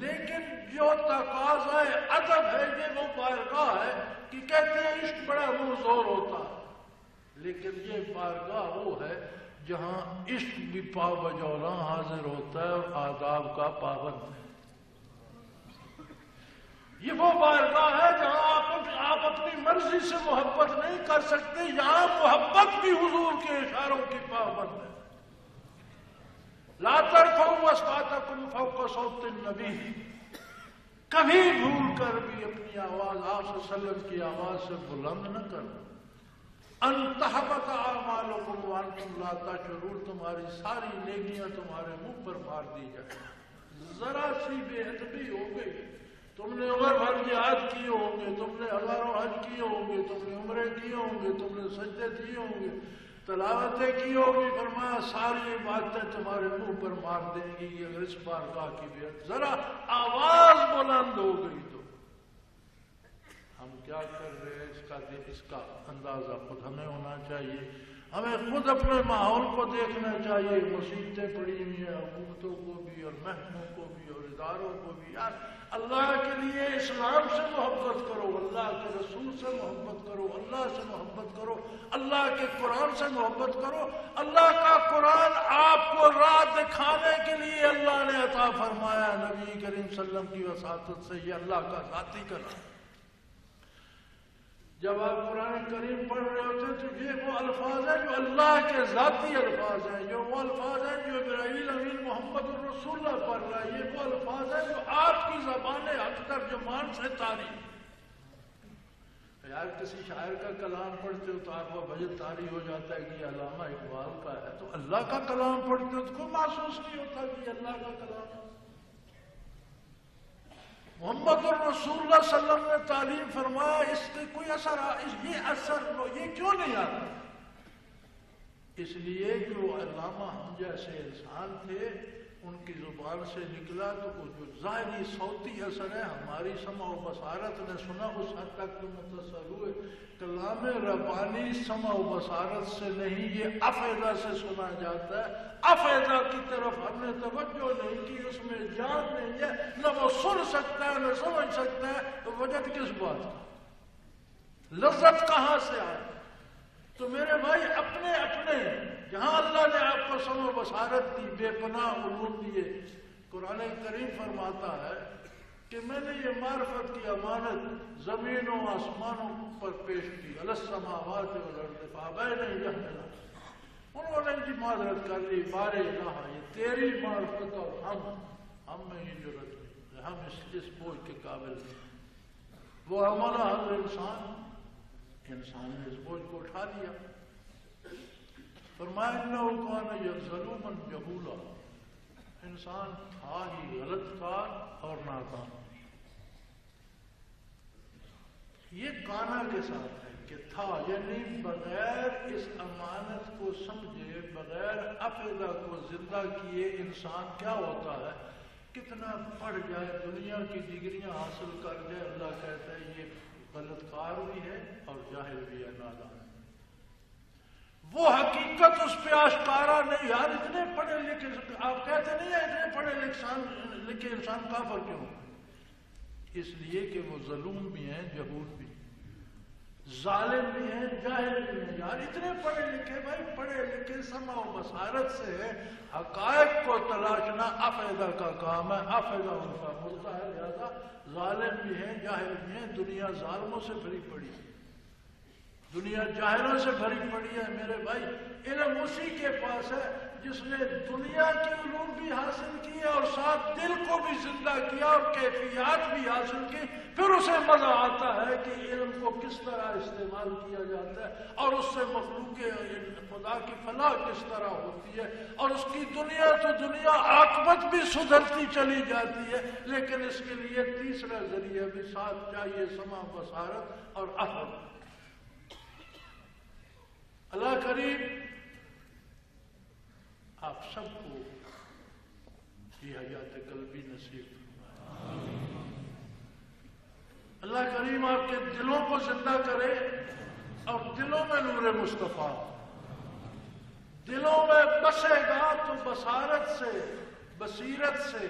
لیکن جو تقاضا ادب ہے یہ وہ بارگاہ ہے کہ کہتے ہیں عشق بڑا منہ زور ہوتا ہے، لیکن یہ بارگاہ وہ ہے جہاں عشق بھی پاو بجولاں حاضر ہوتا ہے اور آداب کا پابند ہے۔ یہ وہ بارگاہ ہے جہاں آپ اپنی مرضی سے محبت نہیں کر سکتے، یہاں محبت بھی حضور کے اشاروں کی پابند ہے۔ لا ترفعوا اصواتکم فوق صوت النبی، کبھی بھول کر بھی اپنی آواز آپ صلی اللہ علیہ وسلم کی آواز سے بلند نہ کرو۔ ان تحبط اعمالکم وانتم لا تشعرون، تمہاری ساری نیکیاں تمہارے منہ پر مار دی جائیں۔ ذرا سی بے ادبی ہو گئی، تم نے عمر بھر جہاد کیے ہوں گے، تم نے ہزاروں حج کیے ہوں گے، تم نے عمرے کیے ہوں گے، تم نے سجدے کیے ہوں گے، تلاوتیں کی ہوگی، فرمایا ساری باتیں تمہارے منہ پر مار دیں گی یہ اگر اس بارگاہ کی بے ادبی، ذرا آواز بلند ہو گئی تو۔ ہم کیا کر رہے ہیں اس کا اندازہ خود ہمیں ہونا چاہیے، ہمیں خود اپنے ماحول کو دیکھنا چاہیے، مصیبتیں پڑی ہوئی ہیں حکومتوں کو بھی اور محکموں کو بھی اور اداروں کو بھی، یار اللہ کے لیے اسلام سے محبت کرو، اللہ کے رسول سے محبت کرو، اللہ سے محبت کرو، اللہ کے قرآن سے محبت کرو۔ اللہ کا قرآن آپ کو راہ دکھانے کے لیے اللہ نے عطا فرمایا، نبی کریم صلی اللہ علیہ وسلم کی وساطت سے، یہ اللہ کا ذاتی کلام۔ جب آپ قرآن کریم پڑھ رہے ہوتے ہیں تو یہ وہ الفاظ ہیں جو اللہ کے ذاتی الفاظ ہیں، جو وہ الفاظ ہیں جو جبرائیل امین محمد الرسول اللہ پڑھ رہا ہے، یہ وہ الفاظ ہیں جو آپ کی زبان حق ترجمان سے طاری۔ یار کسی شاعر کا کلام پڑھتے ہو تو آپ کا بجٹ طاری ہو جاتا ہے کہ یہ علامہ اقبال کا ہے، تو اللہ کا کلام پڑھتے ہو تو کوئی محسوس نہیں ہوتا کہ یہ اللہ کا کلام ہے۔ محمد الرسول اللہ صلی اللہ علیہ وسلم نے تعلیم فرمایا، اس کے کوئی اثر یہ کیوں نہیں آتا؟ اس لیے جو علامہ ہم جیسے انسان تھے ان کی زبان سے نکلا تو وہ جو ظاہری صوتی اثر ہے ہماری سمع و بصارت نے سنا، اس حد تک تو متصل ہوئے۔ کلام ربانی سمع و بصارت سے نہیں، یہ افیدہ سے سنا جاتا ہے، افیدہ کی طرف ہم نے توجہ نہیں کی، اس میں جان نہیں ہے، نہ وہ سن سکتا ہے نہ سمجھ سکتا ہے، تو وجہ کس بات کی؟ لذت کہاں سے آئے؟ تو میرے بھائی اپنے جہاں اللہ نے آپ کو سمع و بصارت دی، بے پناہ علوم دیے، قرآن کریم فرماتا ہے کہ میں نے یہ معرفت کی امانت زمینوں آسمانوں پر پیش کی، علی السماوات والارض فابین ان یحملنہا، انہوں نے جی معذرت کر لی، بارے الہ یہ تیری معرفت اور ہم میں یہ ضرورت نہیں، ہم اس بوجھ کے قابل نہیں۔ وہ عملہ ہر انسان نے اس بوجھ کو اٹھا لیا۔ فرمایا انہ کان یظلما جہولا، انسان تھا ہی غلط کار اور نادان۔ یہ کانا کے ساتھ ہے، کہ تھا، یعنی بغیر اس امانت کو سمجھے، بغیر عقیدہ کو زندہ کیے انسان کیا ہوتا ہے، کتنا پڑھ جائے، دنیا کی ڈگریاں حاصل کر جائے، اللہ کہتا ہے یہ غلط کار بھی ہے اور جاہل بھی ہے، نادان۔ وہ حقیقت اس پہ آشکارا نہیں۔ یار اتنے پڑھے لکھے، آپ کہتے نہیں ہیں اتنے پڑھے لکھے انسان کافر کیوں؟ اس لیے کہ وہ ظلم بھی ہیں، جہول بھی، ظالم بھی ہیں، جاہل بھی ہیں۔ یار اتنے پڑھے لکھے، بھائی پڑھے لکھے سمع و بصارت سے حقائق کو تلاشنا عقیدہ کا کام ہے، عقیدہ ان کا ملتا ہے، لہذا ظالم بھی ہیں، جاہل بھی ہیں۔ دنیا ظالموں سے بھری پڑی ہے، دنیا جاہلوں سے بھری پڑی ہے میرے بھائی۔ علم اسی کے پاس ہے جس نے دنیا کے علوم بھی حاصل کیے اور ساتھ دل کو بھی زندہ کیا اور کیفیات بھی حاصل کی، پھر اسے مزہ آتا ہے کہ علم کو کس طرح استعمال کیا جاتا ہے اور اس سے مخلوق خدا کی فلاح کس طرح ہوتی ہے، اور اس کی دنیا تو دنیا عاقبت بھی سدھرتی چلی جاتی ہے۔ لیکن اس کے لیے تیسرا ذریعہ بھی ساتھ چاہیے، سمع بصارت اور عقل۔ اللہ کریم آپ سب کو یہ حیات قلبی نصیب فرمائے۔ اللہ کریم آپ کے دلوں کو زندہ کرے اور دلوں میں نور مصطفیٰ دلوں میں بسے گا تو بصارت سے، بصیرت سے،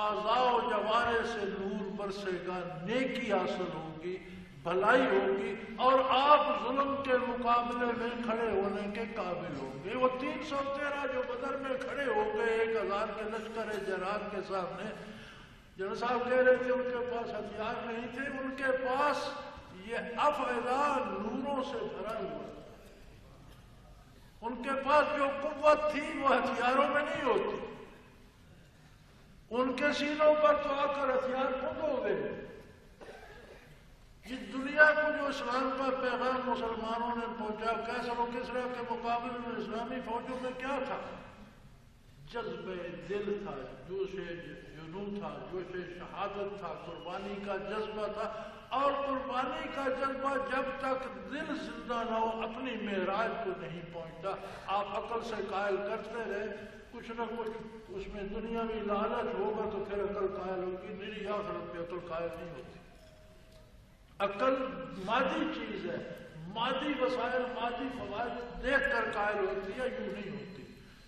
اعضاء و جوارے سے نور برسے گا، نیکی حاصل ہوگی، بھلائی ہوگی، اور آپ ظلم کے مقابلے میں کھڑے ہونے کے قابل ہوں گے۔ وہ 313 جو بدر میں کھڑے ہو گئے 1000 کے لشکر جرار کے سامنے، جنرل صاحب کہہ رہے تھے ان کے پاس ہتھیار نہیں تھے، ان کے پاس یہ افعدہ نوروں سے بھرا ہوا، ان کے پاس جو قوت تھی وہ ہتھیاروں میں نہیں ہوتی، ان کے سینوں پر تو آ کر ہتھیار خود ہو گئے۔ اس دنیا کو جو اسلام کا پیغام مسلمانوں نے پہنچا، کیسر و کسریٰ کے مقابلے میں اسلامی فوجوں میں کیا تھا؟ جذب دل تھا، جوش جنون تھا، جوش شہادت تھا، قربانی کا جذبہ تھا، اور قربانی کا جذبہ جب تک دل زندہ نہ ہو اپنی معراج کو نہیں پہنچتا۔ آپ عقل سے قائل کرتے رہے، کچھ نہ کچھ اس میں دنیاوی لالچ ہوگا تو پھر عقل قائل ہوگی، میری آخرت پہ عقل قائل نہیں ہوتی۔ عقل مادی چیز ہے، مادی وسائل، مادی فوائد دیکھ کر قائل ہوتی ہے، یوں نہیں ہوتی۔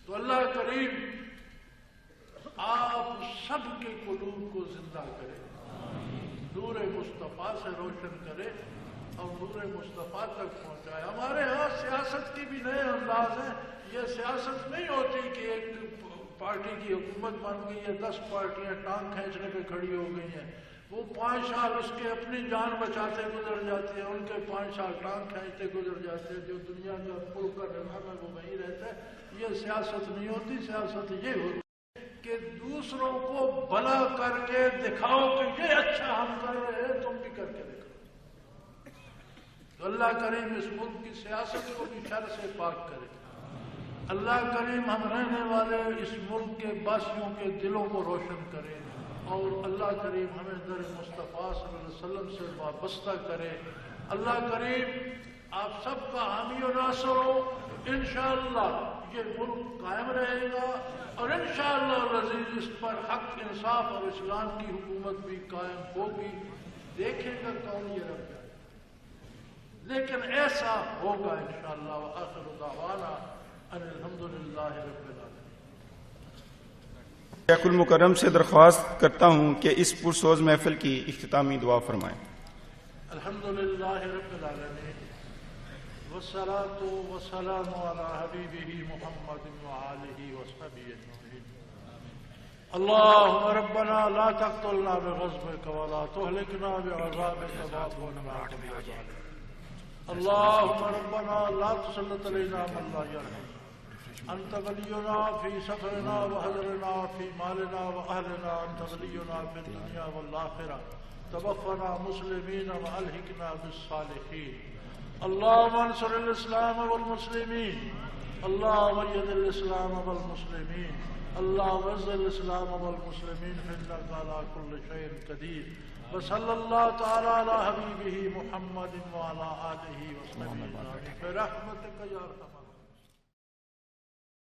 تو اللہ کریم آپ سب کے قلوب کو زندہ کرے، نور مصطفیٰ سے روشن کرے اور نور مصطفیٰ تک پہنچائے۔ ہمارے ہاں سیاست کی بھی نئے انداز ہیں۔ یہ سیاست نہیں ہوتی کہ ایک پارٹی کی حکومت بن گئی ہے، 10 پارٹیاں ٹانگ کھینچنے پہ کھڑی ہو گئی ہیں، وہ 5 سال اس کے اپنی جان بچاتے گزر جاتے ہیں، ان کے 5 سال ٹانگ کھینچتے گزر جاتے ہیں، جو دنیا کا ملک کا نظام ہے وہ وہیں رہتا ہے۔ یہ سیاست نہیں ہوتی، سیاست یہ ہوتی ہے کہ دوسروں کو بھلا کر کے دکھاؤ کہ یہ اچھا ہم کر رہے ہیں، تم بھی کر کے دکھاؤ۔ تو اللہ کریم اس ملک کی سیاست کو بھی شر سے پاک کرے۔ اللہ کریم ہم رہنے والے اس ملک کے باسیوں کے دلوں کو روشن کرے، اور اللہ کریم ہمیں در مصطفیٰ صلی اللہ علیہ وسلم سے وابستہ کرے۔ اللہ کریم آپ سب کا حامی و ناصر ہو۔ انشاءاللہ یہ ملک قائم رہے گا، اور انشاءاللہ العزیز اس پر حق، انصاف اور اسلام کی حکومت بھی قائم ہوگی۔ دیکھے گا کون یہ رب جائے، لیکن ایسا ہوگا انشاءاللہ۔ وآخر دعوانا ان الحمدللہ رب العالمین۔ شیخ المکرم سے درخواست کرتا ہوں کہ اس پرسوز محفل کی اختتامی دعا فرمائیں۔ الحمدللہ رب العالمین، والصلاة والسلام علی حبیبہ محمد وآلہ وصحبہ اجمعین۔ اللہم ربنا لا تقتلنا بغضبک ولا تہلکنا بعذابک واغفرنا اللہم ربنا لا تسلط علینا من لا یرحمنا، انت ولینا فی سفرنا وحضرنا فی مالنا واہلنا، انت ولینا فی الدنیا والآخرہ، توفنا مسلمین والحقنا بالصالحین۔ اللہم انصر الاسلام والمسلمین، اللہم اید الاسلام والمسلمین، اللہم اعز الاسلام والمسلمین، فإنک علی کل شیء قدیر۔ وصلی اللہ تعالی علی حبیبہ محمد وعلی آلہ وصحبہ برحمتک یا ارحم الراحمین.